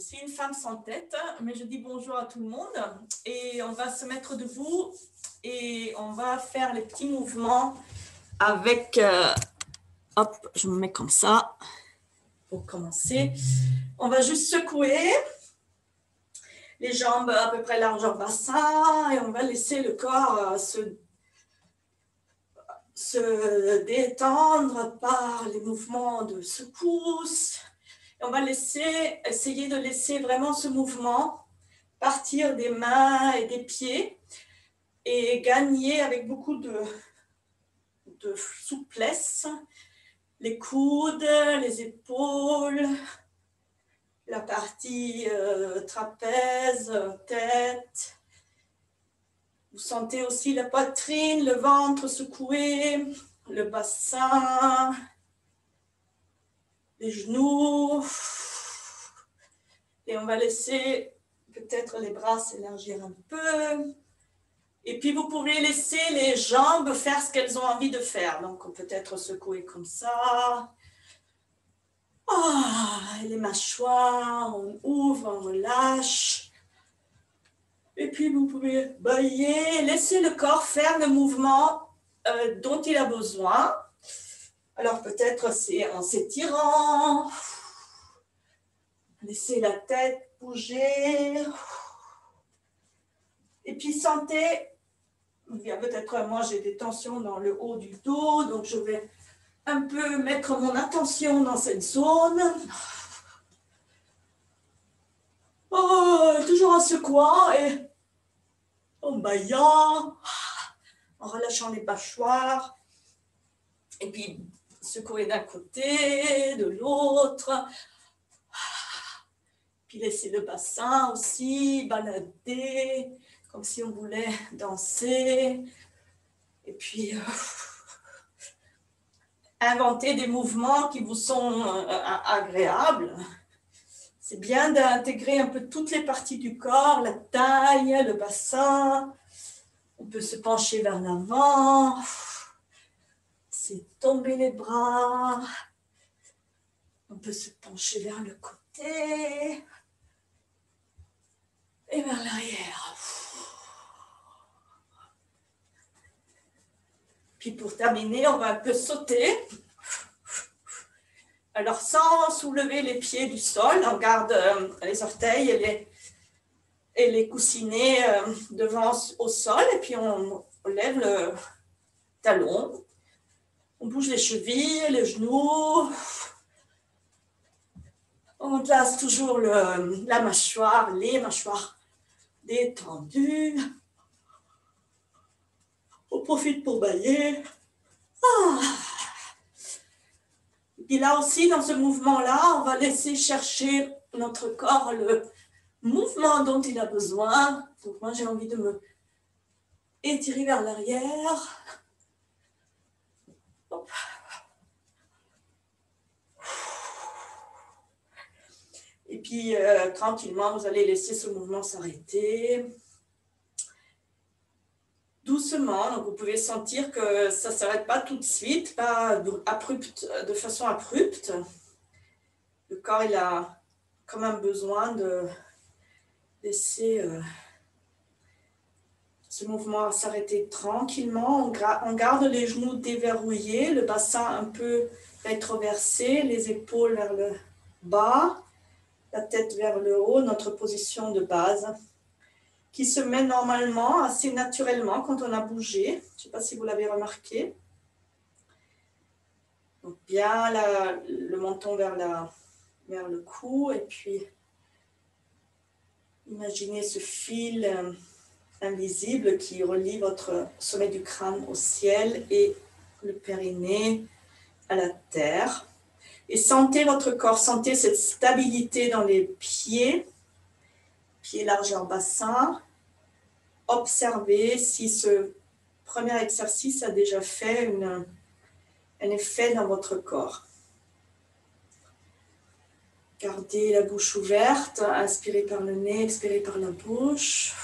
suis une femme sans tête, mais je dis bonjour à tout le monde et on va se mettre debout et on va faire les petits mouvements avec, hop, je me mets comme ça pour commencer. On va juste secouer les jambes à peu près largeur bassin et on va laisser le corps se détendre par les mouvements de secousse. Et on va essayer de laisser vraiment ce mouvement partir des mains et des pieds et gagner avec beaucoup de souplesse les coudes, les épaules, la partie trapèze, tête. Vous sentez aussi la poitrine, le ventre secoué, le bassin, les genoux. Et on va laisser peut-être les bras s'élargir un peu. Et puis, vous pouvez laisser les jambes faire ce qu'elles ont envie de faire. Donc, on peut être secouer comme ça. Les mâchoires, on ouvre, on relâche. Et puis, vous pouvez bailler, laisser le corps faire le mouvement dont il a besoin. Alors, peut-être c'est en s'étirant. Laissez la tête bouger. Et puis, sentez, peut-être moi j'ai des tensions dans le haut du dos, donc je vais un peu mettre mon attention dans cette zone. Toujours en secouant et en baillant, en relâchant les mâchoires. Et puis, secouer d'un côté, de l'autre. Puis, laisser le bassin aussi balader, comme si on voulait danser. Et puis, inventer des mouvements qui vous sont agréables. C'est bien d'intégrer un peu toutes les parties du corps, la taille, le bassin. On peut se pencher vers l'avant. C'est tomber les bras. On peut se pencher vers le côté. Et vers l'arrière. Puis pour terminer, on va un peu sauter. Alors sans soulever les pieds du sol, on garde les orteils et les coussinets devant au sol. Et puis on lève le talon. On bouge les chevilles, les genoux. On place toujours la mâchoire, les mâchoires détendues. On profite pour bailler. Et puis là aussi, dans ce mouvement-là, on va laisser chercher notre corps le mouvement dont il a besoin. Donc moi, j'ai envie de me étirer vers l'arrière. Hop. Et puis, tranquillement, vous allez laisser ce mouvement s'arrêter. Doucement, donc vous pouvez sentir que ça ne s'arrête pas tout de suite, pas de façon abrupte. Le corps, il a quand même besoin de laisser ce mouvement s'arrêter tranquillement. On garde les genoux déverrouillés, le bassin un peu rétroversé, les épaules vers le bas, la tête vers le haut, notre position de base, qui se met normalement assez naturellement quand on a bougé. Je ne sais pas si vous l'avez remarqué. Donc bien le menton vers le cou et puis imaginez ce fil invisible qui relie votre sommet du crâne au ciel et le périnée à la terre. Et sentez votre corps, sentez cette stabilité dans les pieds largeur bassin. Observez si ce premier exercice a déjà fait un effet dans votre corps. Gardez la bouche ouverte, inspirez par le nez, expirez par la bouche.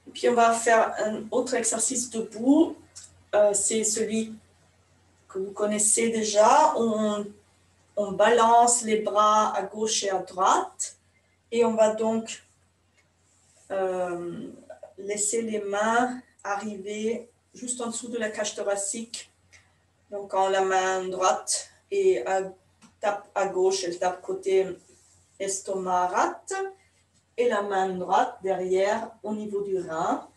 Et puis on va faire un autre exercice debout. C'est celui que vous connaissez déjà. On balance les bras à gauche et à droite. Et on va donc laisser les mains arriver juste en dessous de la cage thoracique. Donc quand la main droite tape à gauche, elle tape côté estomac rate. Et la main droite derrière au niveau du rein.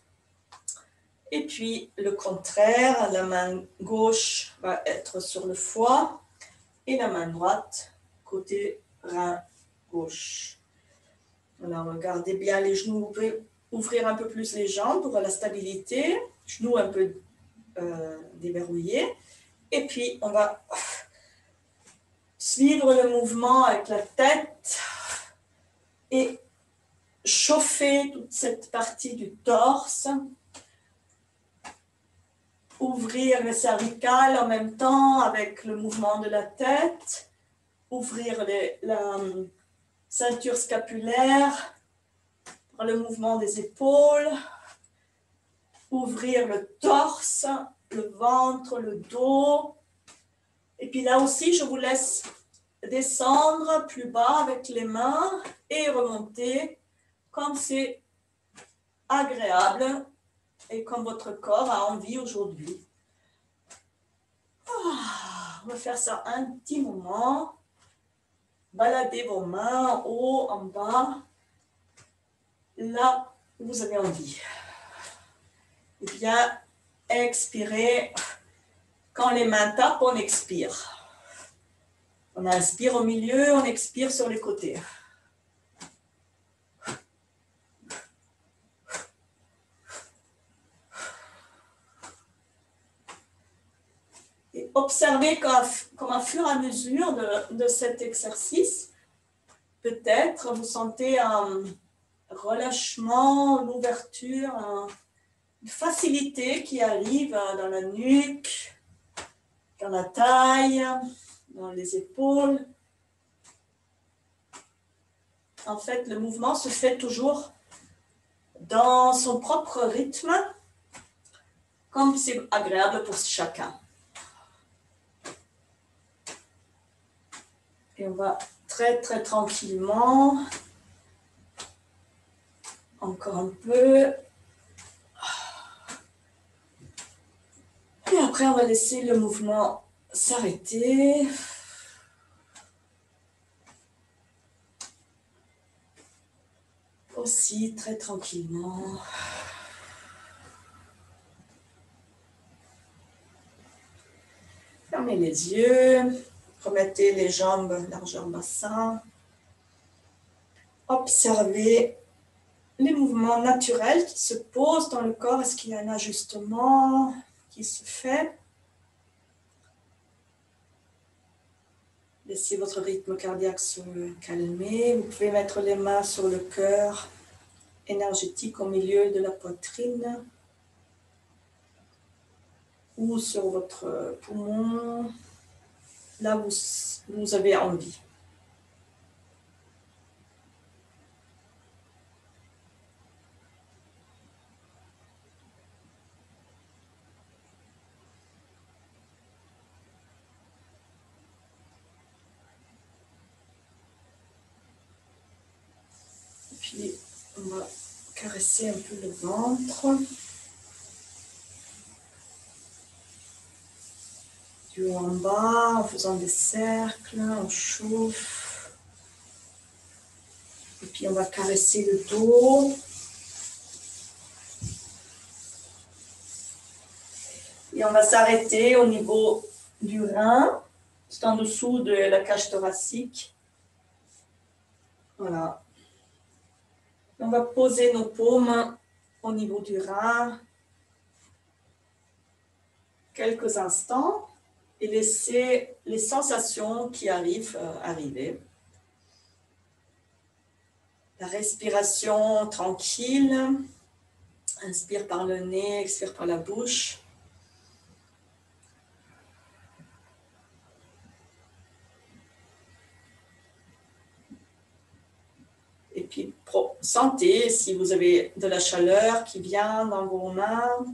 Et puis le contraire, la main gauche va être sur le foie et la main droite côté rein gauche. Alors regardez bien les genoux, vous pouvez ouvrir un peu plus les jambes pour la stabilité, genoux un peu déverrouillés. Et puis on va suivre le mouvement avec la tête et chauffer toute cette partie du torse. Ouvrir le cervical en même temps avec le mouvement de la tête. Ouvrir la ceinture scapulaire par le mouvement des épaules. Ouvrir le torse, le ventre, le dos. Et puis là aussi, je vous laisse descendre plus bas avec les mains et remonter comme c'est agréable et comme votre corps a envie aujourd'hui. On va faire ça un petit moment. Baladez vos mains en haut, en bas, là où vous avez envie. Et bien, expirez. Quand les mains tapent, on expire. On inspire au milieu, on expire sur les côtés. Et observez comme à fur et à mesure de cet exercice, peut-être vous sentez un relâchement, une ouverture, une facilité qui arrive dans la nuque, dans la taille, dans les épaules. En fait, le mouvement se fait toujours dans son propre rythme, comme c'est agréable pour chacun. Et on va très très tranquillement, encore un peu. Et après, on va laisser le mouvement s'arrêter. Aussi très tranquillement. Fermez les yeux. Remettez les jambes largeur bassin. Observez les mouvements naturels qui se posent dans le corps. Est-ce qu'il y a un ajustement qui se fait? Laissez votre rythme cardiaque se calmer. Vous pouvez mettre les mains sur le cœur énergétique au milieu de la poitrine ou sur votre poumon, là où vous avez envie. Puis, on va caresser un peu le ventre. Du haut en bas, en faisant des cercles, on chauffe. Et puis, on va caresser le dos. Et on va s'arrêter au niveau du rein, juste en dessous de la cage thoracique. Voilà. On va poser nos paumes au niveau du rein quelques instants et laisser les sensations qui arrivent arriver. La respiration tranquille. Inspire par le nez, expire par la bouche. Et puis Sentez si vous avez de la chaleur qui vient dans vos mains,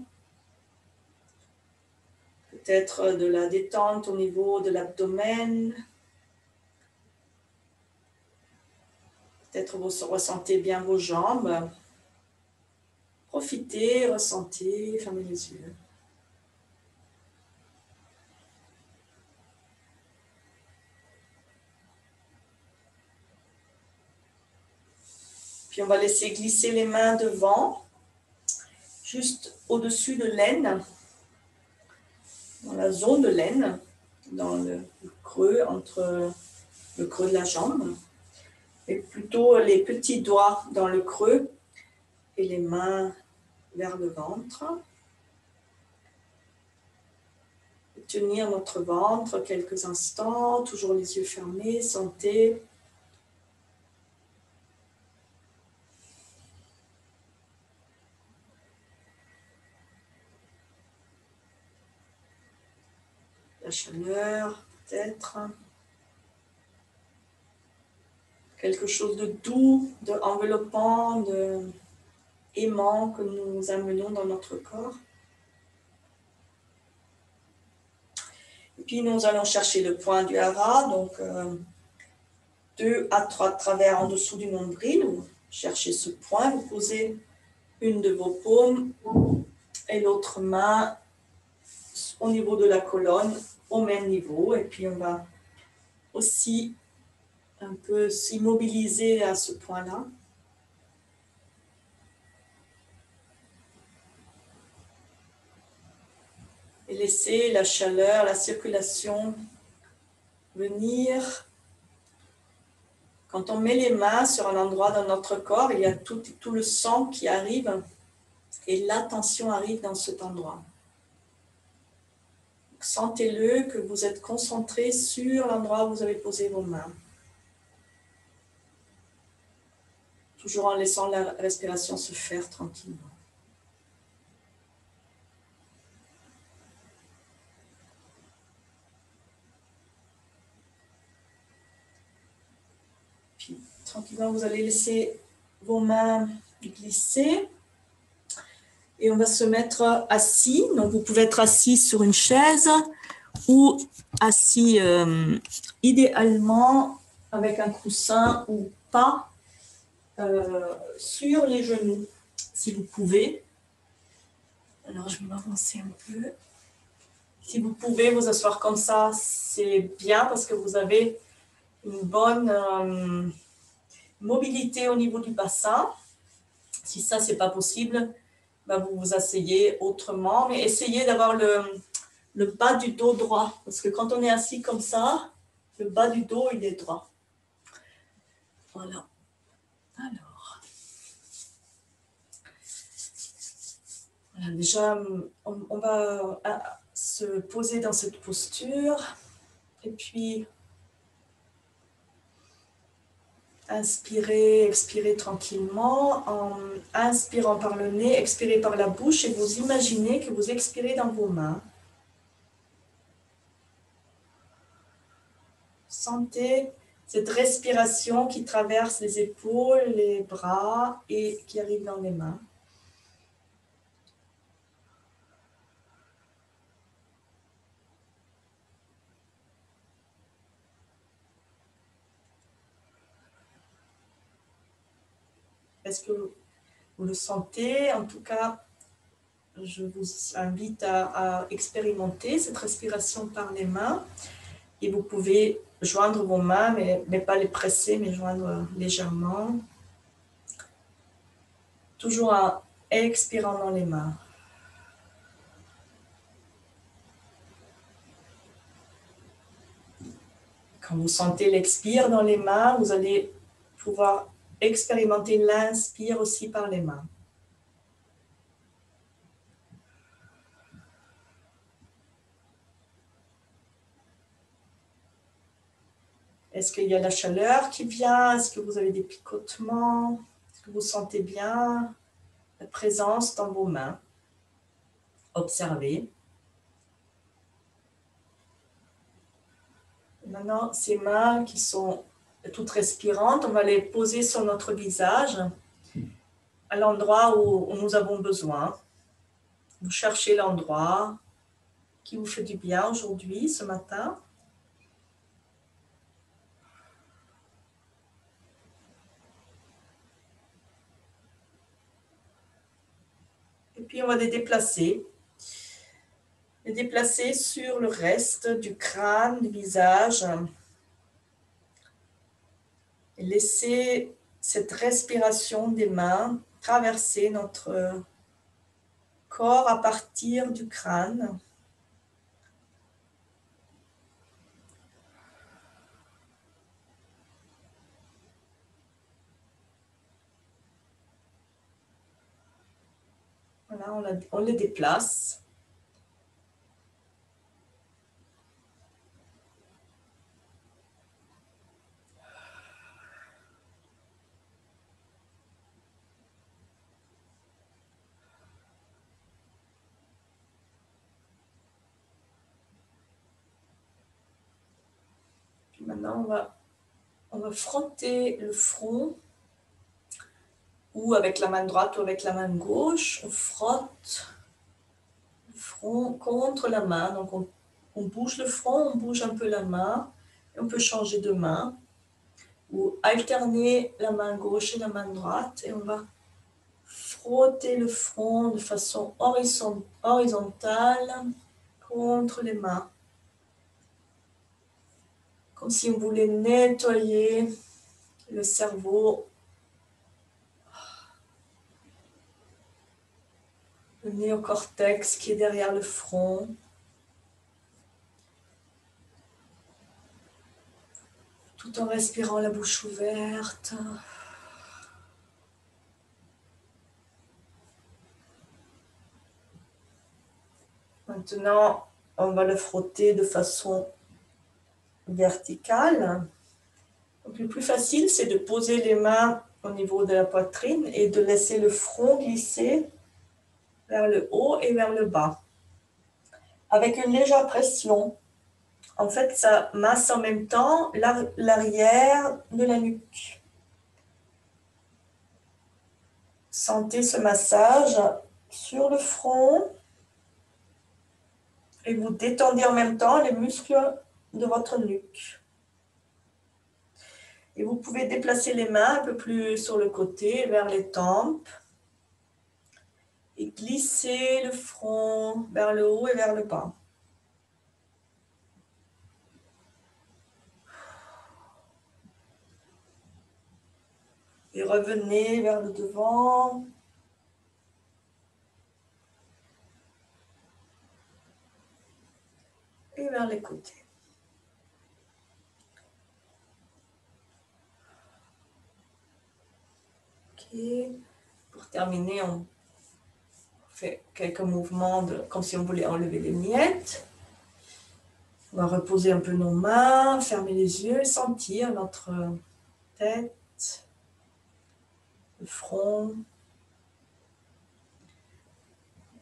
peut-être de la détente au niveau de l'abdomen. Peut-être vous ressentez bien vos jambes. Profitez, ressentez, fermez les yeux. Puis on va laisser glisser les mains devant, juste au-dessus de l'aine, dans la zone de l'aine, dans le creux, entre le creux de la jambe. Et plutôt les petits doigts dans le creux et les mains vers le ventre. Tenir notre ventre quelques instants, toujours les yeux fermés, sentez. La chaleur, peut-être. Quelque chose de doux, de enveloppant, de aimant que nous amenons dans notre corps. Et puis nous allons chercher le point du hara, donc 2 à 3 travers en dessous du nombril. Vous cherchez ce point, vous posez une de vos paumes et l'autre main au niveau de la colonne, au même niveau. Et puis on va aussi un peu s'immobiliser à ce point-là. Et laisser la chaleur, la circulation venir. Quand on met les mains sur un endroit dans notre corps, il y a tout le sang qui arrive et l'attention arrive dans cet endroit. Sentez-le que vous êtes concentré sur l'endroit où vous avez posé vos mains. Toujours en laissant la respiration se faire tranquillement. Puis, tranquillement, vous allez laisser vos mains glisser. Et on va se mettre assis. Donc, vous pouvez être assis sur une chaise ou assis idéalement avec un coussin ou pas sur les genoux, si vous pouvez. Alors, je vais m'avancer un peu. Si vous pouvez vous asseoir comme ça, c'est bien parce que vous avez une bonne mobilité au niveau du bassin. Si ça, c'est pas possible, ben vous vous asseyez autrement, mais essayez d'avoir le bas du dos droit, parce que quand on est assis comme ça, le bas du dos, il est droit. Voilà. Alors. Voilà, déjà, on va se poser dans cette posture, et puis inspirez, expirez tranquillement, en inspirant par le nez, expirez par la bouche, et vous imaginez que vous expirez dans vos mains. Sentez cette respiration qui traverse les épaules, les bras et qui arrive dans les mains. Est-ce que vous le sentez? En tout cas, je vous invite à expérimenter cette respiration par les mains. Et vous pouvez joindre vos mains, mais pas les presser, mais joindre légèrement. Toujours en expirant dans les mains. Quand vous sentez l'expire dans les mains, vous allez pouvoir expérimenter l'inspire aussi par les mains. Est-ce qu'il y a la chaleur qui vient? Est-ce que vous avez des picotements? Est-ce que vous sentez bien la présence dans vos mains? Observez. Maintenant, ces mains qui sont toutes respirantes, on va les poser sur notre visage à l'endroit où nous avons besoin. Vous cherchez l'endroit qui vous fait du bien aujourd'hui, ce matin. Et puis on va les déplacer. Les déplacer sur le reste du crâne, du visage. Et laisser cette respiration des mains traverser notre corps à partir du crâne. Voilà, on les déplace. Puis maintenant, on va frotter le front, ou avec la main droite ou avec la main gauche. On frotte le front contre la main. Donc on bouge le front, on bouge un peu la main. Et on peut changer de main ou alterner la main gauche et la main droite. Et on va frotter le front de façon horizontale contre les mains. Comme si on voulait nettoyer le cerveau, le néocortex qui est derrière le front. Tout en respirant la bouche ouverte. Maintenant, on va le frotter de façon verticale. Donc, le plus facile, c'est de poser les mains au niveau de la poitrine et de laisser le front glisser vers le haut et vers le bas. Avec une légère pression. En fait, ça masse en même temps l'arrière de la nuque. Sentez ce massage sur le front et vous détendez en même temps les muscles de votre nuque. Et vous pouvez déplacer les mains un peu plus sur le côté, vers les tempes. Et glisser le front vers le haut et vers le bas. Et revenez vers le devant. Et vers les côtés. Ok. Pour terminer, on fait quelques mouvements comme si on voulait enlever les miettes. On va reposer un peu nos mains, fermer les yeux, sentir notre tête, le front.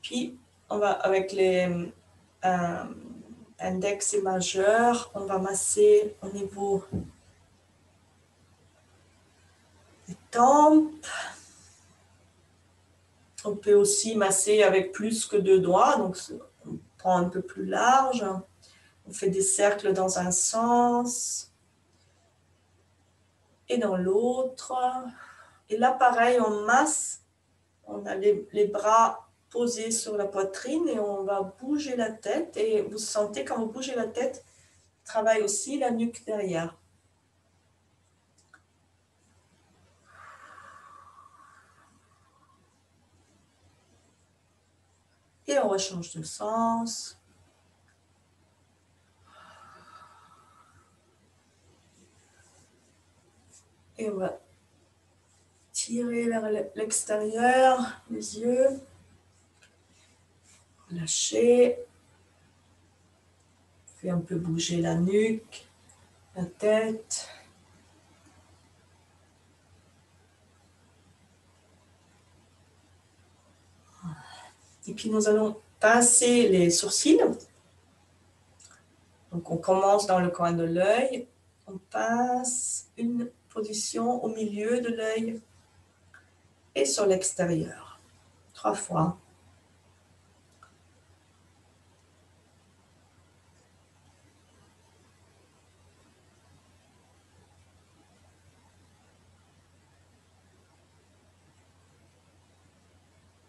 Puis, on va avec les index et majeur, on va masser au niveau des tempes. On peut aussi masser avec plus que 2 doigts, donc on prend un peu plus large. On fait des cercles dans un sens et dans l'autre. Et là, pareil, on masse. On a les bras posés sur la poitrine et on va bouger la tête. Et vous sentez, quand vous bougez la tête, travaille aussi la nuque derrière. Et on rechange de sens. Et on va tirer vers l'extérieur, les yeux. Lâcher. Fais un peu bouger la nuque, la tête. Et puis nous allons pincer les sourcils. Donc on commence dans le coin de l'œil. On pince une position au milieu de l'œil. et sur l'extérieur. 3 fois.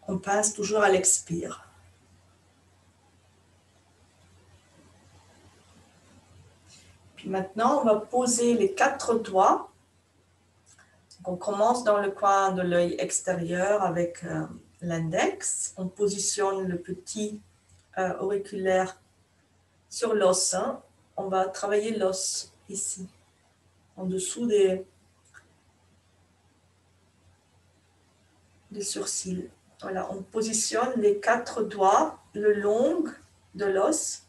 On passe toujours à l'expire. Puis maintenant, on va poser les 4 doigts. Donc, on commence dans le coin de l'œil extérieur avec l'index. On positionne le petit auriculaire sur l'os. Hein. On va travailler l'os ici, en dessous des sourcils. Voilà, on positionne les 4 doigts le long de l'os.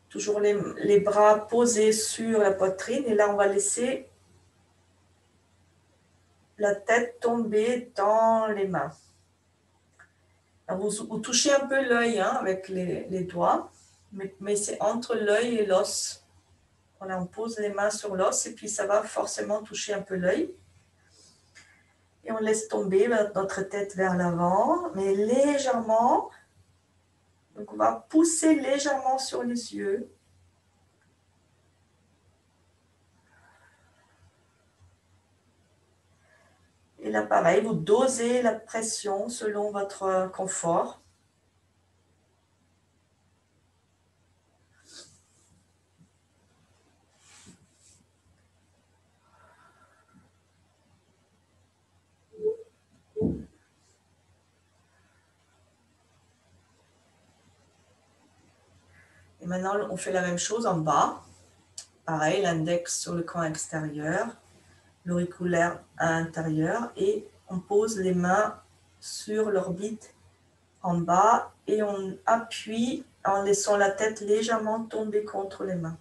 Toujours les bras posés sur la poitrine. Et là, on va laisser la tête tomber dans les mains. Alors, vous touchez un peu l'œil hein, avec les doigts, mais c'est entre l'œil et l'os. Voilà, on pose les mains sur l'os et puis ça va forcément toucher un peu l'œil. Et on laisse tomber notre tête vers l'avant, mais légèrement. Donc, on va pousser légèrement sur les yeux. Et là, pareil, vous dosez la pression selon votre confort. Et maintenant, on fait la même chose en bas. Pareil, l'index sur le coin extérieur, l'auriculaire à l'intérieur et on pose les mains sur l'orbite en bas et on appuie en laissant la tête légèrement tomber contre les mains.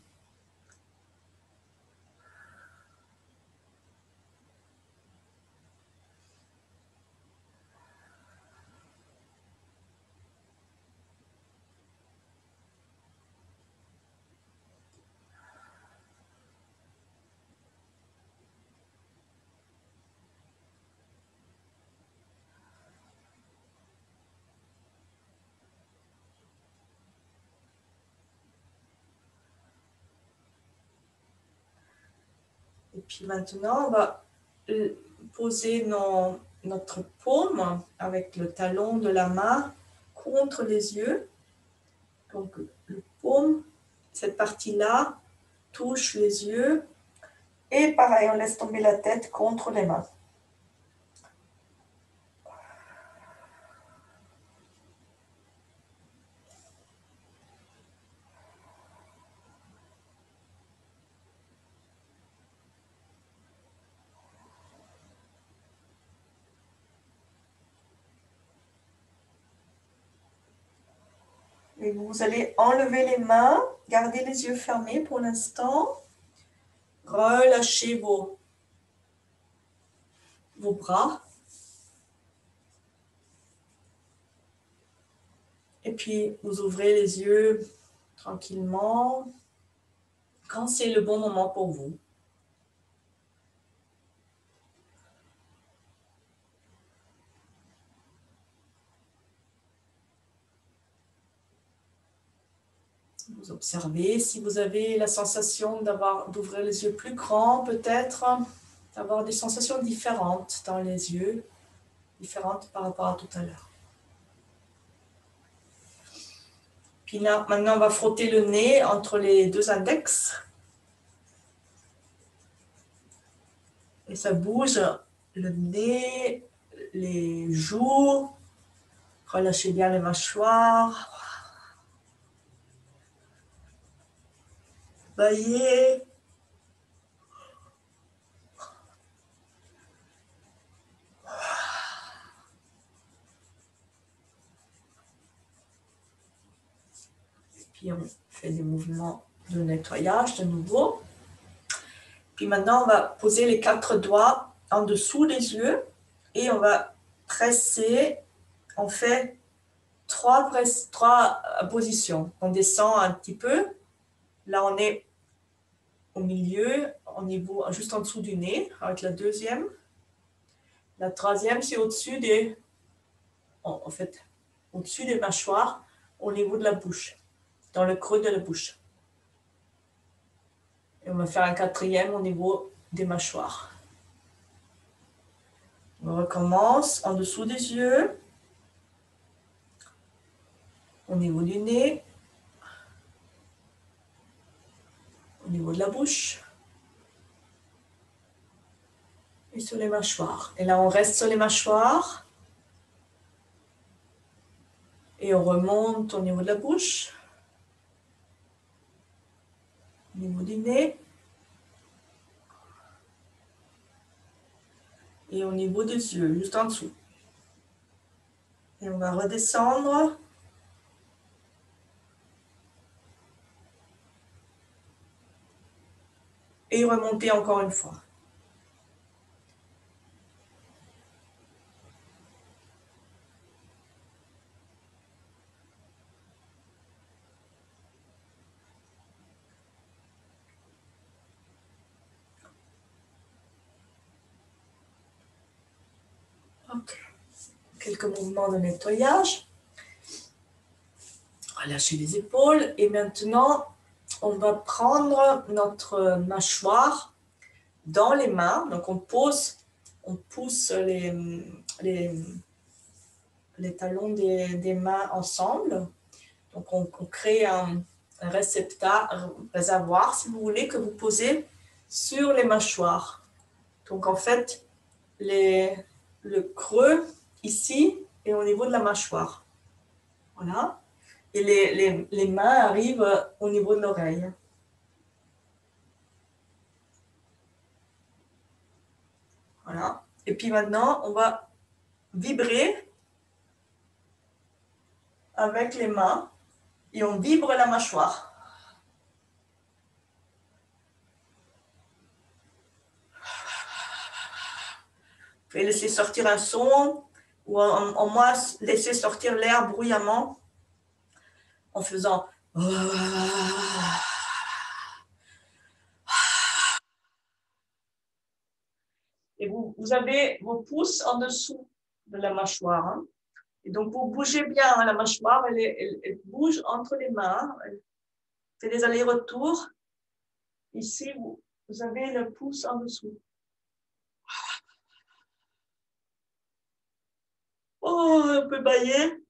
Et puis maintenant, on va poser notre paume avec le talon de la main contre les yeux. Donc le paume, cette partie-là, touche les yeux. Et pareil, on laisse tomber la tête contre les mains. Et vous allez enlever les mains, garder les yeux fermés pour l'instant. Relâchez vos bras. Et puis, vous ouvrez les yeux tranquillement quand c'est le bon moment pour vous. Vous observez si vous avez la sensation d'ouvrir les yeux plus grands, peut-être, d'avoir des sensations différentes dans les yeux, différentes par rapport à tout à l'heure. Puis là, maintenant, on va frotter le nez entre les 2 index. Et ça bouge le nez, les joues. Relâchez bien les mâchoires. Baillez. Puis on fait des mouvements de nettoyage de nouveau. Puis maintenant, on va poser les 4 doigts en dessous des yeux et on va presser. On fait 3 positions. On descend un petit peu. Là, on est au milieu, juste en dessous du nez, avec la deuxième. La troisième, c'est au-dessus des, en fait, au-dessus des mâchoires, au niveau de la bouche, dans le creux de la bouche. Et on va faire un quatrième au niveau des mâchoires. On recommence en dessous des yeux, au niveau du nez, au niveau de la bouche et sur les mâchoires. Et là, on reste sur les mâchoires et on remonte au niveau de la bouche, au niveau du nez et au niveau des yeux, juste en dessous. Et on va redescendre. Et remonter encore une fois. Ok. Quelques mouvements de nettoyage. Relâchez les épaules. Et maintenant, on va prendre notre mâchoire dans les mains. Donc, on pousse les talons des mains ensemble. Donc, on crée un réservoir, si vous voulez, que vous posez sur les mâchoires. Donc, en fait, le creux ici et au niveau de la mâchoire. Voilà. Et les mains arrivent au niveau de l'oreille. Voilà. Et puis maintenant, on va vibrer avec les mains et on vibre la mâchoire. Vous pouvez laisser sortir un son ou en moins laisser sortir l'air bruyamment en faisant. Et vous avez vos pouces en dessous de la mâchoire. Hein. Et donc, vous bougez bien la mâchoire, elle bouge entre les mains, elle fait des allers-retours. Ici, vous avez le pouce en dessous. Oh, un peu bailler.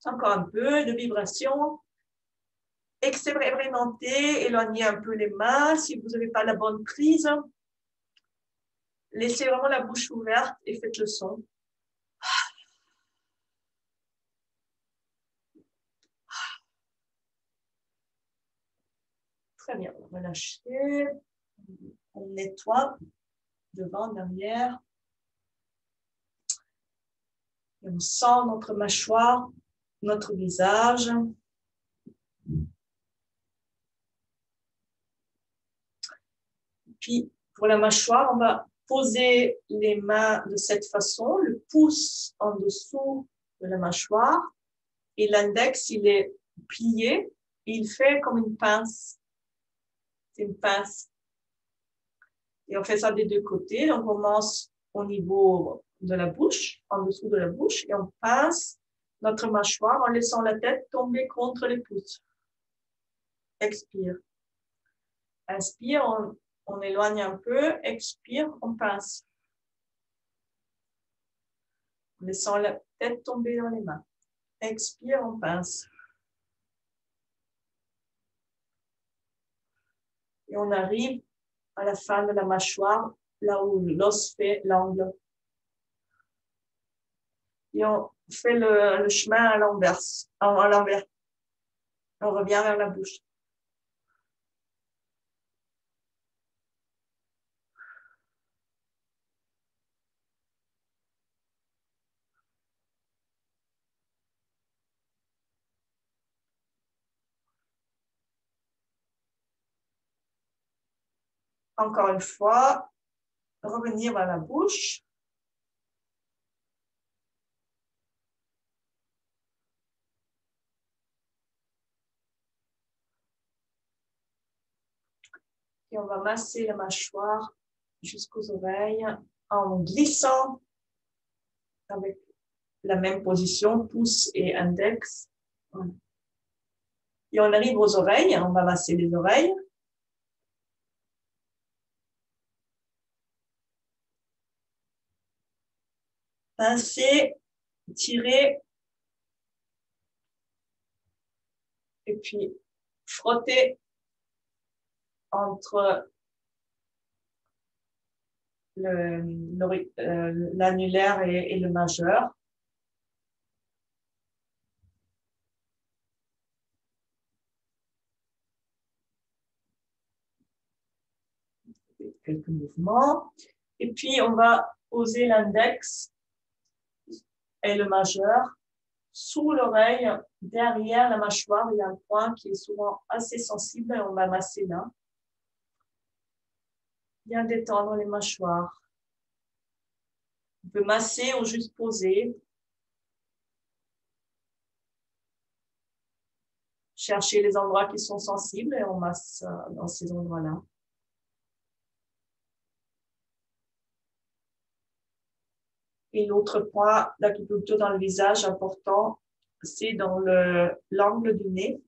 Encore un peu de vibration. Expérimentez, éloignez un peu les mains. Si vous n'avez pas la bonne prise, laissez vraiment la bouche ouverte et faites le son. Très bien, on va lâcher. On nettoie devant, derrière. Et on sent notre mâchoire, notre visage. Puis, pour la mâchoire, on va poser les mains de cette façon, le pouce en dessous de la mâchoire et l'index, il est plié et il fait comme une pince. C'est une pince. Et on fait ça des deux côtés. On commence au niveau de la bouche, en dessous de la bouche, et on pince notre mâchoire en laissant la tête tomber contre les pouces. Expire. Inspire, on éloigne un peu. Expire, on pince. En laissant la tête tomber dans les mains. Expire, on pince. Et on arrive à la fin de la mâchoire, là où l'os fait l'angle. Et on fait le chemin à l'envers. On revient vers la bouche. Encore une fois, revenir vers la bouche. Puis on va masser la mâchoire jusqu'aux oreilles en glissant avec la même position, pouce et index. Voilà. Et on arrive aux oreilles, on va masser les oreilles. Pincer, tirer, et puis frotter entre l'annulaire et le majeur. Quelques mouvements. Et puis, on va poser l'index et le majeur sous l'oreille, derrière la mâchoire. Il y a un point qui est souvent assez sensible et on va masser là. Bien détendre les mâchoires. On peut masser ou juste poser. Chercher les endroits qui sont sensibles et on masse dans ces endroits-là. Et l'autre point d'acupuncture dans le visage important, c'est dans l'angle du nez.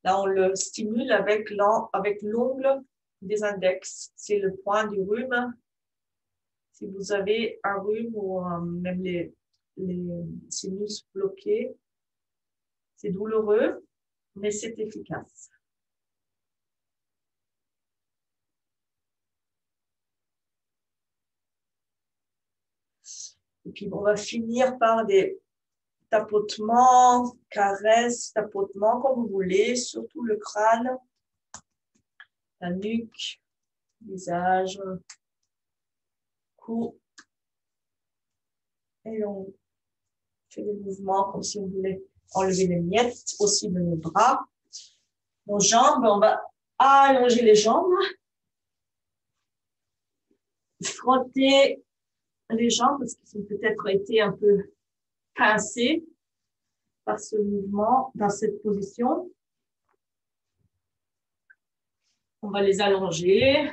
Là, on le stimule avec l'ongle des index. C'est le point du rhume. Si vous avez un rhume ou même les sinus bloqués, c'est douloureux, mais c'est efficace. Et puis, on va finir par des tapotements, caresses, tapotements, comme vous voulez, surtout le crâne, la nuque, le visage, cou. Et on fait des mouvements comme si on voulait enlever les miettes, aussi de nos bras. Nos jambes, on va allonger les jambes, frotter les jambes parce qu'ils ont peut-être été un peu pincés par ce mouvement, dans cette position. On va les allonger,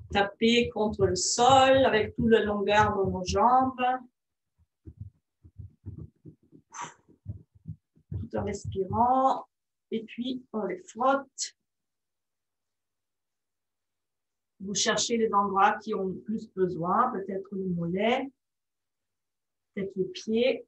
taper contre le sol avec toute la longueur de nos jambes, tout en respirant. Et puis, on les frotte. Vous cherchez les endroits qui ont le plus besoin, peut-être les mollets, peut-être les pieds.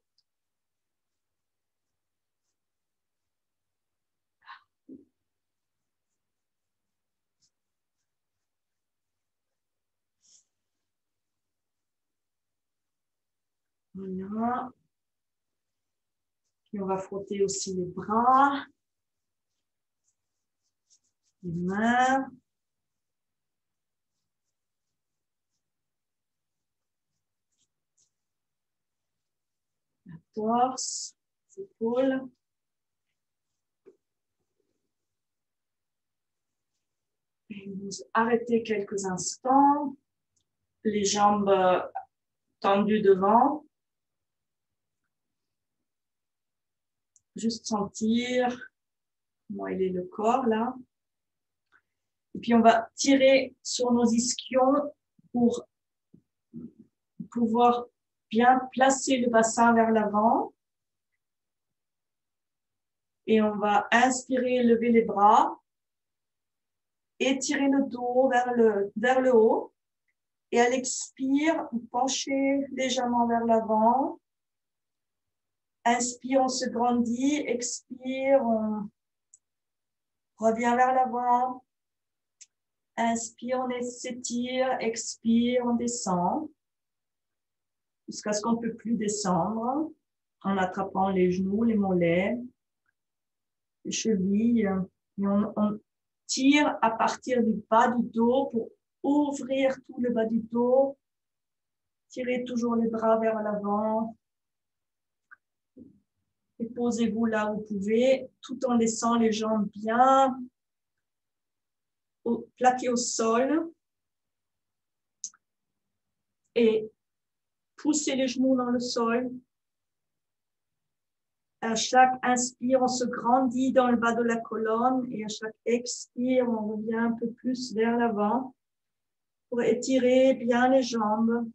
Voilà. Puis on va frotter aussi les bras, les mains. La torse, les épaules. Et vous arrêtez quelques instants. Les jambes tendues devant. Juste sentir comment il est le corps là. Et puis on va tirer sur nos ischions pour pouvoir bien placer le bassin vers l'avant. Et on va inspirer, lever les bras, étirer le dos vers le haut. Et à l'expire, pencher légèrement vers l'avant. Inspire, on se grandit. Expire, on revient vers l'avant. Inspire, on s'étire. Expire, on descend. Jusqu'à ce qu'on ne peut plus descendre. En attrapant les genoux, les mollets, les chevilles. Et on tire à partir du bas du dos pour ouvrir tout le bas du dos. Tirez toujours les bras vers l'avant. Et posez-vous là où vous pouvez, tout en laissant les jambes bien plaquées au sol. Et poussez les genoux dans le sol. À chaque inspire, on se grandit dans le bas de la colonne et à chaque expire, on revient un peu plus vers l'avant pour étirer bien les jambes.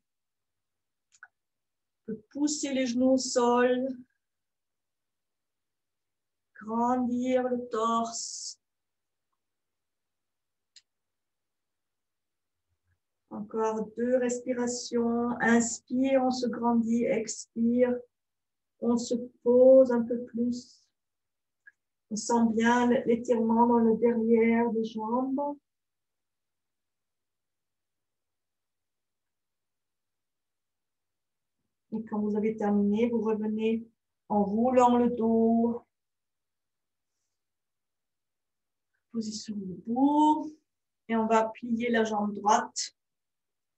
On peut pousser les genoux au sol, grandir le torse. Encore 2 respirations. Inspire, on se grandit. Expire, on se pose un peu plus. On sent bien l'étirement dans le derrière des jambes. Et quand vous avez terminé, vous revenez en roulant le dos. Position debout. Et on va plier la jambe droite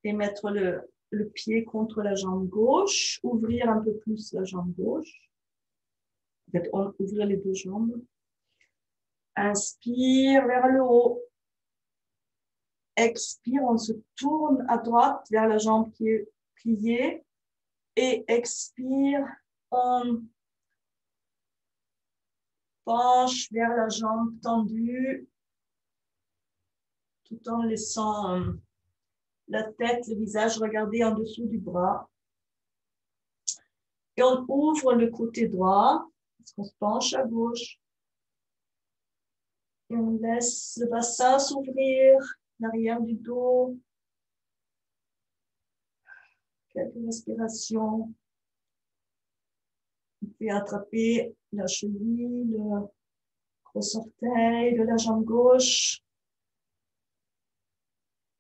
et mettre le pied contre la jambe gauche. Ouvrir un peu plus la jambe gauche. En fait, ouvrir les 2 jambes. Inspire vers le haut. Expire, on se tourne à droite vers la jambe qui est pliée. Et expire, on penche vers la jambe tendue tout en laissant la tête, le visage regarder en dessous du bras. Et on ouvre le côté droit, parce qu'on se penche à gauche. Et on laisse le bassin s'ouvrir, l'arrière du dos. Quelques respirations. Vous pouvez attraper la cheville, le gros orteil de la jambe gauche.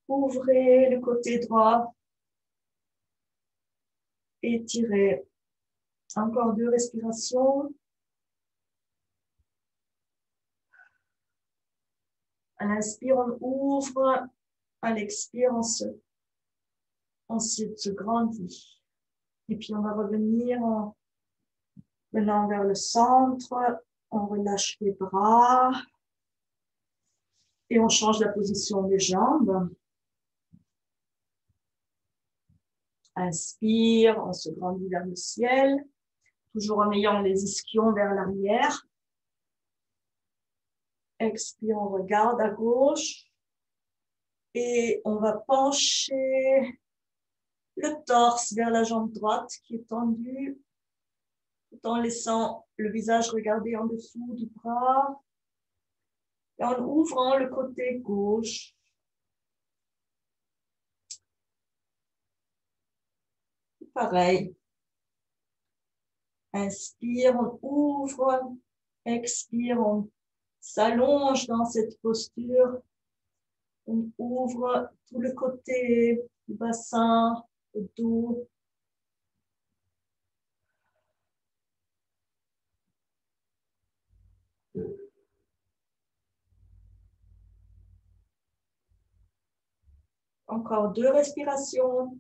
Ouvrez le côté droit. Étirez. Encore 2 respirations. À l'inspire, on ouvre. À l'expire, on se grandit. Et puis, on va revenir en venant vers le centre. On relâche les bras. Et on change la position des jambes. Inspire, on se grandit vers le ciel. Toujours en ayant les ischions vers l'arrière. Expire, on regarde à gauche. Et on va pencher le torse vers la jambe droite qui est tendue, tout en laissant le visage regarder en dessous du bras. Et en ouvrant le côté gauche. Pareil. Inspire, on ouvre. Expire, on s'allonge dans cette posture. On ouvre tout le côté du bassin, le dos. Encore 2 respirations.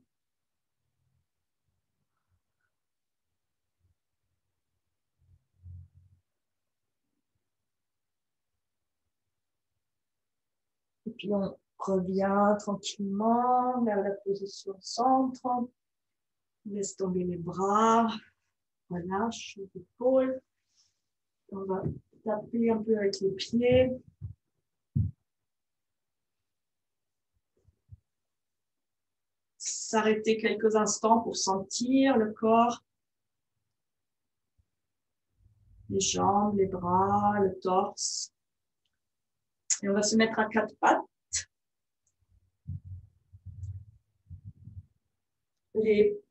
Et puis on revient tranquillement vers la position centre. On laisse tomber les bras. Relâche les épaules. On va taper un peu avec les pieds. S'arrêter quelques instants pour sentir le corps, les jambes, les bras, le torse. Et on va se mettre à 4 pattes. Les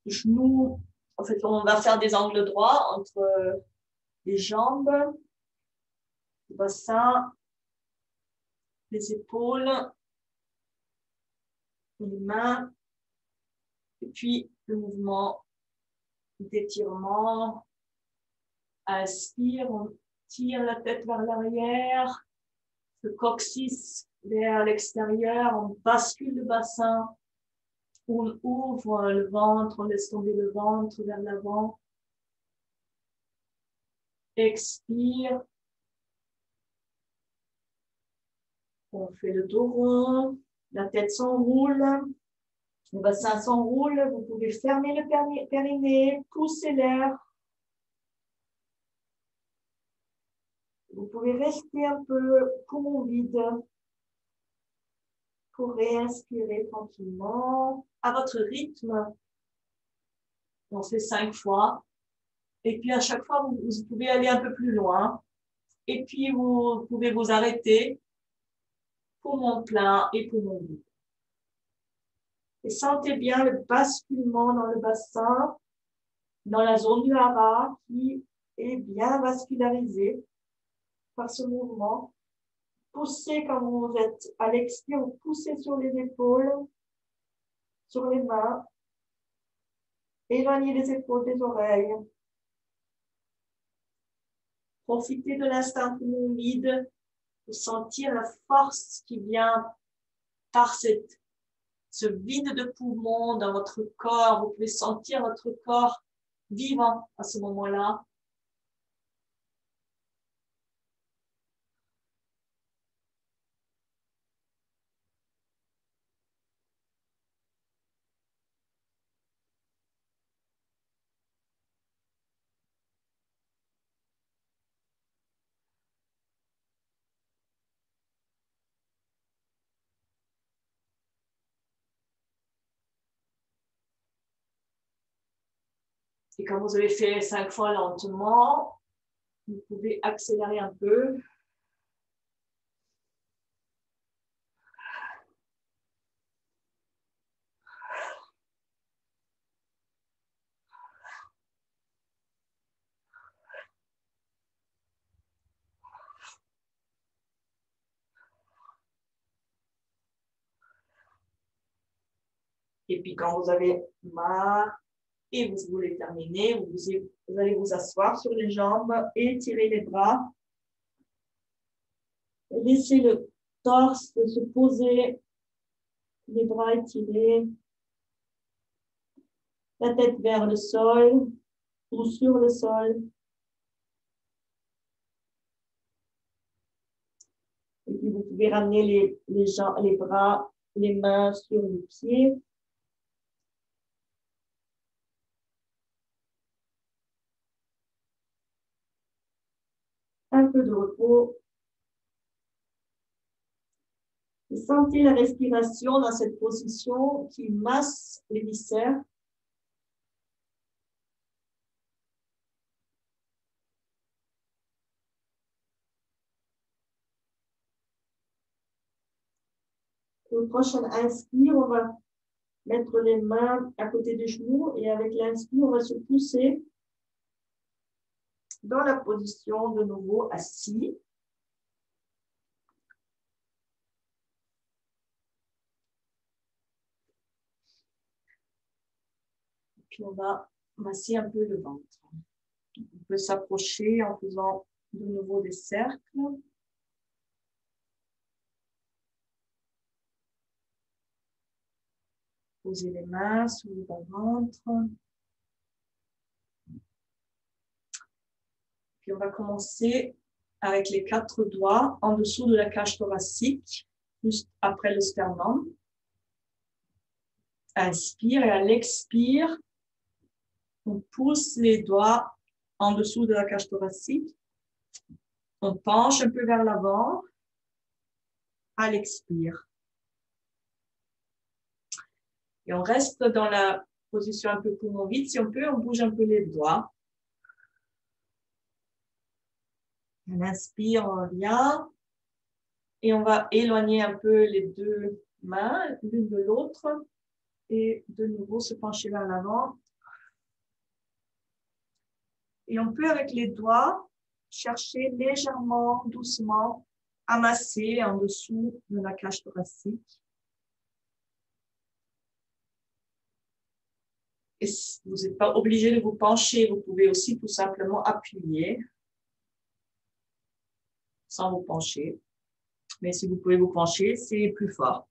genoux, en fait, on va faire des angles droits entre les jambes, le bassin, les épaules, les mains, et puis le mouvement d'étirement. Inspire, on tire la tête vers l'arrière, le coccyx vers l'extérieur, on bascule le bassin, on ouvre le ventre, on laisse tomber le ventre vers l'avant. Expire. On fait le dos rond, la tête s'enroule, le bassin s'enroule, vous pouvez fermer le périnée, pousser l'air Vous pouvez rester un peu poumon vide pour réinspirer tranquillement à votre rythme. On fait 5 fois. Et puis à chaque fois, vous pouvez aller un peu plus loin. Et puis vous pouvez vous arrêter. Poumon plein et poumon vide. Et sentez bien le basculement dans le bassin, dans la zone du hara qui est bien vascularisée par ce mouvement. Poussez quand vous êtes à l'expire, vous poussez sur les épaules, sur les mains. Éloignez les épaules des oreilles. Profitez de l'instant poumon vide pour sentir la force qui vient par ce vide de poumon dans votre corps. Vous pouvez sentir votre corps vivant à ce moment-là. Et quand vous avez fait 5 fois lentement, vous pouvez accélérer un peu. Et puis quand vous avez marre et vous voulez terminer, vous allez vous asseoir sur les jambes, étirer les bras. Et laissez le torse se poser, les bras étirés, la tête vers le sol ou sur le sol. Et puis vous pouvez ramener les bras, les mains sur les pieds. Un peu de repos. Et sentez la respiration dans cette position qui masse les viscères. Au prochain inspire, on va mettre les mains à côté des genoux et avec l'inspire, on va se pousser dans la position de nouveau assis. Puis on va masser un peu le ventre. On peut s'approcher en faisant de nouveau des cercles. Posez les mains sous le bas-ventre. Puis on va commencer avec les 4 doigts en dessous de la cage thoracique, juste après le sternum. Inspire et à l'expire, on pousse les doigts en dessous de la cage thoracique. On penche un peu vers l'avant. À l'expire. Et on reste dans la position un peu poumon vide. Si on peut, on bouge un peu les doigts. On inspire, on revient. Et on va éloigner un peu les 2 mains, l'une de l'autre. Et de nouveau se pencher vers l'avant. Et on peut, avec les doigts, chercher légèrement, doucement, à masser en dessous de la cage thoracique. Et vous n'êtes pas obligé de vous pencher, vous pouvez aussi tout simplement appuyer sans vous pencher. Mais si vous pouvez vous pencher, c'est plus fort.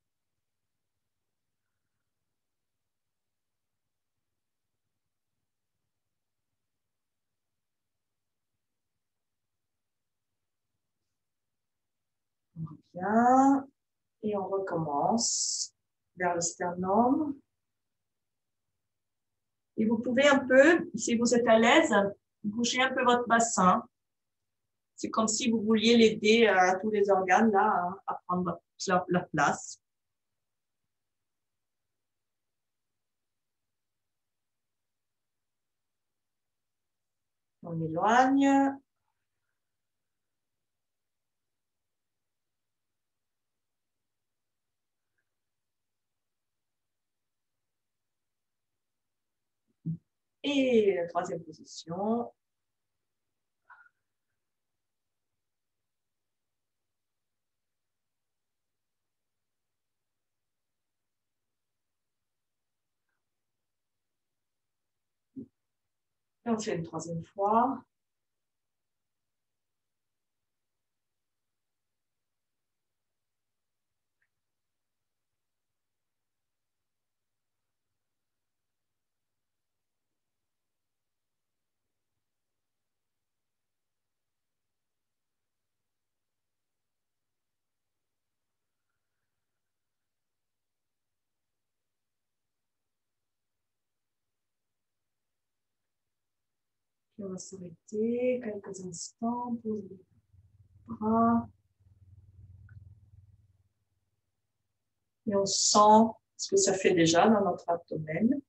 On revient et on recommence vers le sternum. Et vous pouvez un peu, si vous êtes à l'aise, bouger un peu votre bassin. C'est comme si vous vouliez l'aider à tous les organes là à prendre leur place. On éloigne. Et la troisième position. Et on fait une troisième fois. Puis on va s'arrêter quelques instants, poser les bras. Et on sent ce que ça fait déjà dans notre abdomen.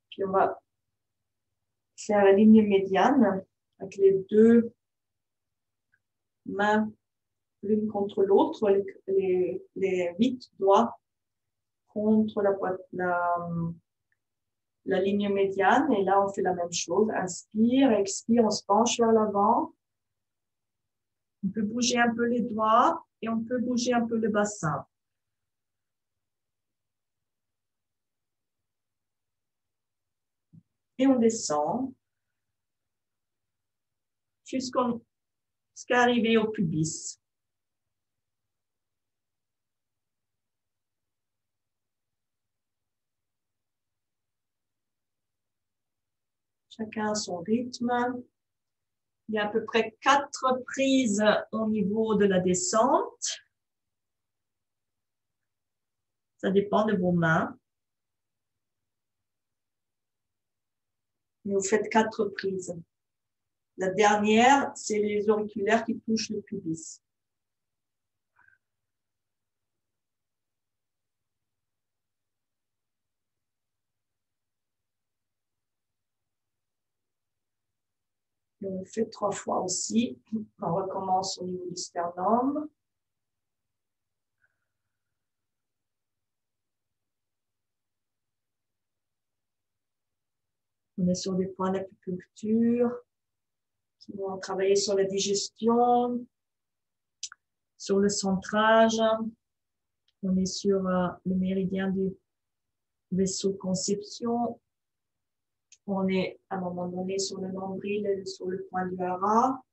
Puis on va faire la ligne médiane avec les deux mains l'une contre l'autre, les 8 doigts contre la ligne médiane. Et là, on fait la même chose. Inspire, expire, on se penche vers l'avant. On peut bouger un peu les doigts et on peut bouger un peu le bassin. Et on descend jusqu'à arriver au pubis. Chacun a son rythme. Il y a à peu près 4 prises au niveau de la descente. Ça dépend de vos mains. Mais vous faites 4 prises. La dernière, c'est les auriculaires qui touchent le pubis. Et on le fait 3 fois aussi. On recommence au niveau du sternum. On est sur des points d'acupuncture qui vont travailler sur la digestion, sur le centrage. On est sur le méridien du vaisseau conception. On est à un moment donné sur le nombril et sur le point du hara.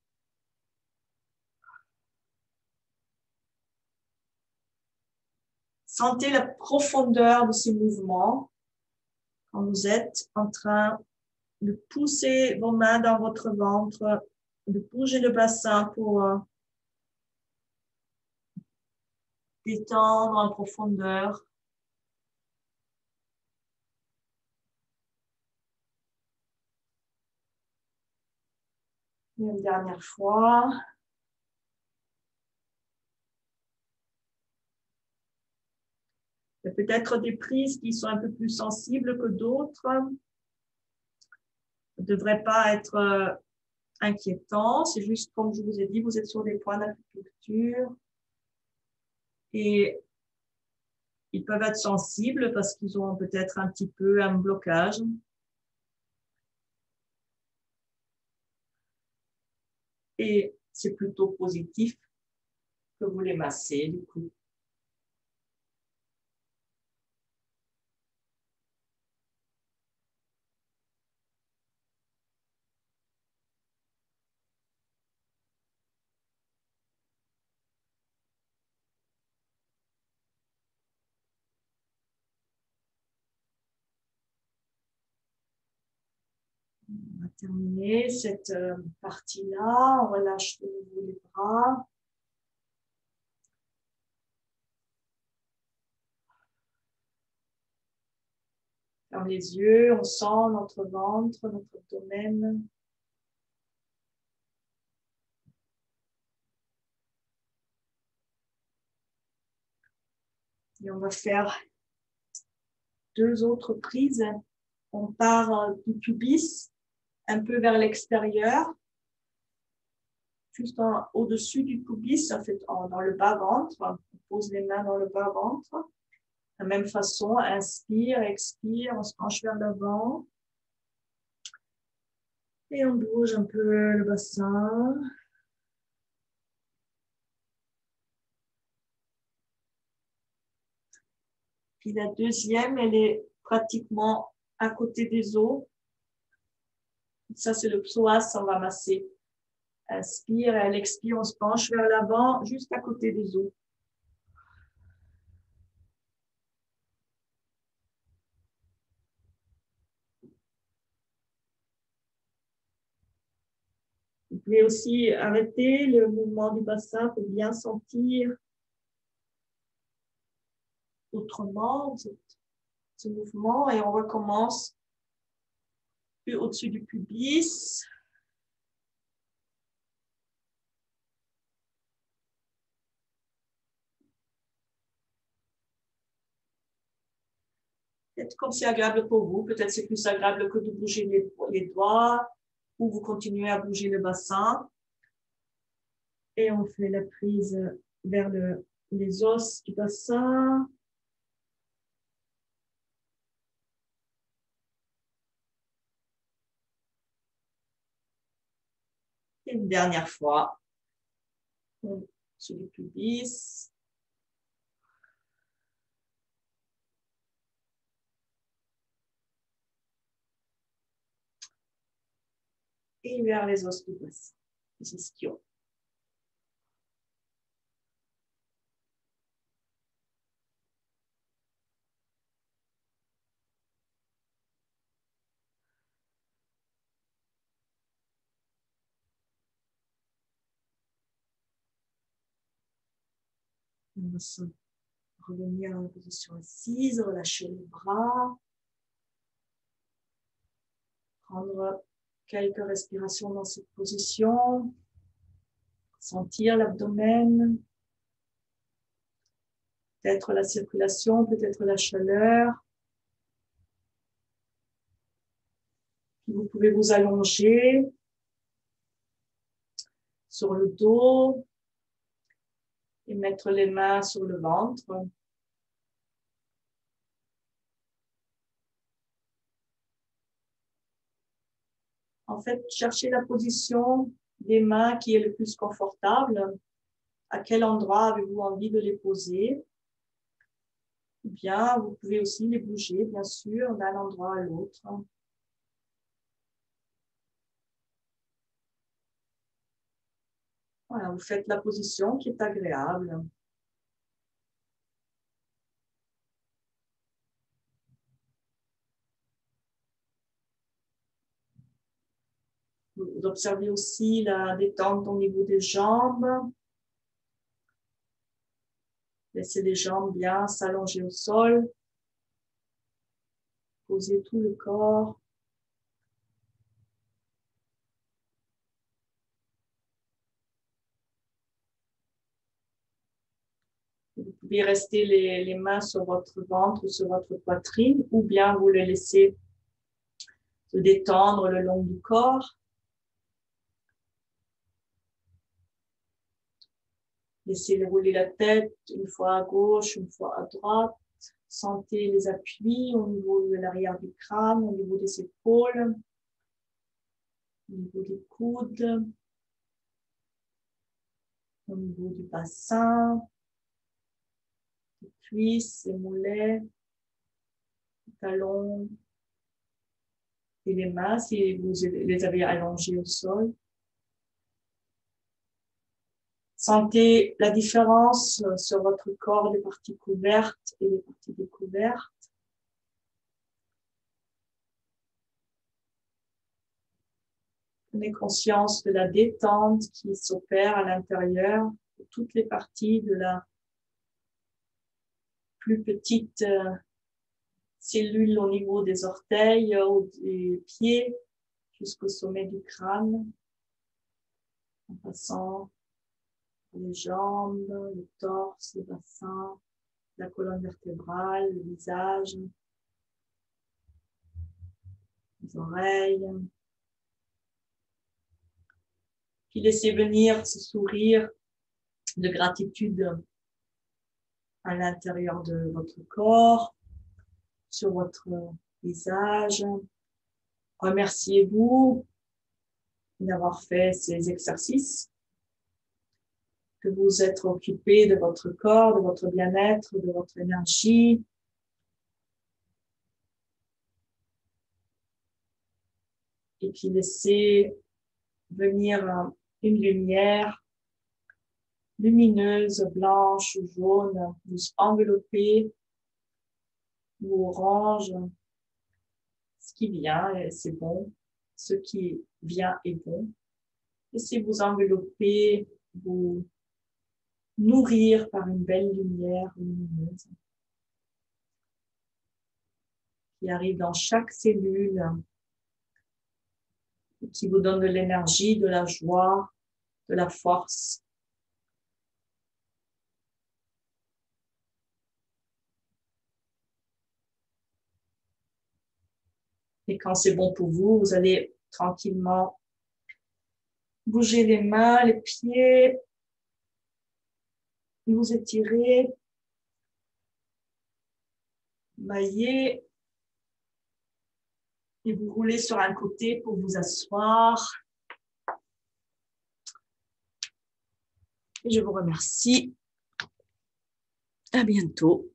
Sentez la profondeur de ces mouvements quand vous êtes en train de pousser vos mains dans votre ventre, de bouger le bassin pour détendre en profondeur. Et une dernière fois. Il y a peut-être des prises qui sont un peu plus sensibles que d'autres. Ça ne devrait pas être inquiétant. C'est juste, comme je vous ai dit, vous êtes sur des points d'acupuncture. Et ils peuvent être sensibles parce qu'ils ont peut-être un petit peu un blocage. Et c'est plutôt positif que vous les massez, du coup. On va terminer cette partie-là. On relâche de nouveau les bras. Ferme les yeux, on sent notre ventre, notre abdomen. Et on va faire 2 autres prises. On part du pubis, un peu vers l'extérieur, juste au-dessus du pubis, en fait, dans le bas-ventre. On pose les mains dans le bas-ventre. De la même façon, inspire, expire, on se penche vers l'avant. Et on bouge un peu le bassin. Puis la deuxième, elle est pratiquement à côté des os. Ça, c'est le psoas, on va masser. Inspire, elle expire, on se penche vers l'avant, juste à côté des os. Vous pouvez aussi arrêter le mouvement du bassin pour bien sentir autrement ce mouvement et on recommence plus au-dessus du pubis. Peut-être comme c'est agréable pour vous, peut-être c'est plus agréable que de bouger les doigts ou vous continuez à bouger le bassin. Et on fait la prise vers les os du bassin. Et une dernière fois, sur le pubis. Et vers les os du bassin, les ischios. On va se revenir dans la position assise, relâcher les bras. Prendre quelques respirations dans cette position. Sentir l'abdomen. Peut-être la circulation, peut-être la chaleur. Puis vous pouvez vous allonger sur le dos et mettre les mains sur le ventre. En fait, cherchez la position des mains qui est le plus confortable. À quel endroit avez-vous envie de les poser? Ou bien, vous pouvez aussi les bouger, bien sûr, d'un endroit à l'autre. Voilà, vous faites la position qui est agréable. Vous observez aussi la détente au niveau des jambes. Laissez les jambes bien s'allonger au sol. Posez tout le corps. Vous pouvez rester les mains sur votre ventre ou sur votre poitrine, ou bien vous les laissez se détendre le long du corps. Laissez rouler la tête une fois à gauche, une fois à droite. Sentez les appuis au niveau de l'arrière du crâne, au niveau des épaules, au niveau des coudes, au niveau du bassin, des cuisses, des mollets, des talons et les mains si vous les avez allongées au sol. Sentez la différence sur votre corps des parties couvertes et des parties découvertes. Prenez conscience de la détente qui s'opère à l'intérieur de toutes les parties de la plus petite cellules au niveau des orteils, des pieds, jusqu'au sommet du crâne, en passant les jambes, le torse, le bassin, la colonne vertébrale, le visage, les oreilles. Puis laissez venir ce sourire de gratitude à l'intérieur de votre corps, sur votre visage. Remerciez-vous d'avoir fait ces exercices, que vous êtes occupé de votre corps, de votre bien-être, de votre énergie. Et puis laissez venir une lumière lumineuse, blanche ou jaune, vous envelopper, ou orange. Ce qui vient, c'est bon. Ce qui vient est bon. Laissez vous envelopper, vous nourrir par une belle lumière lumineuse qui arrive dans chaque cellule, qui vous donne de l'énergie, de la joie, de la force. Et quand c'est bon pour vous, vous allez tranquillement bouger les mains, les pieds, vous étirez, maillez, et vous roulez sur un côté pour vous asseoir. Et je vous remercie. À bientôt.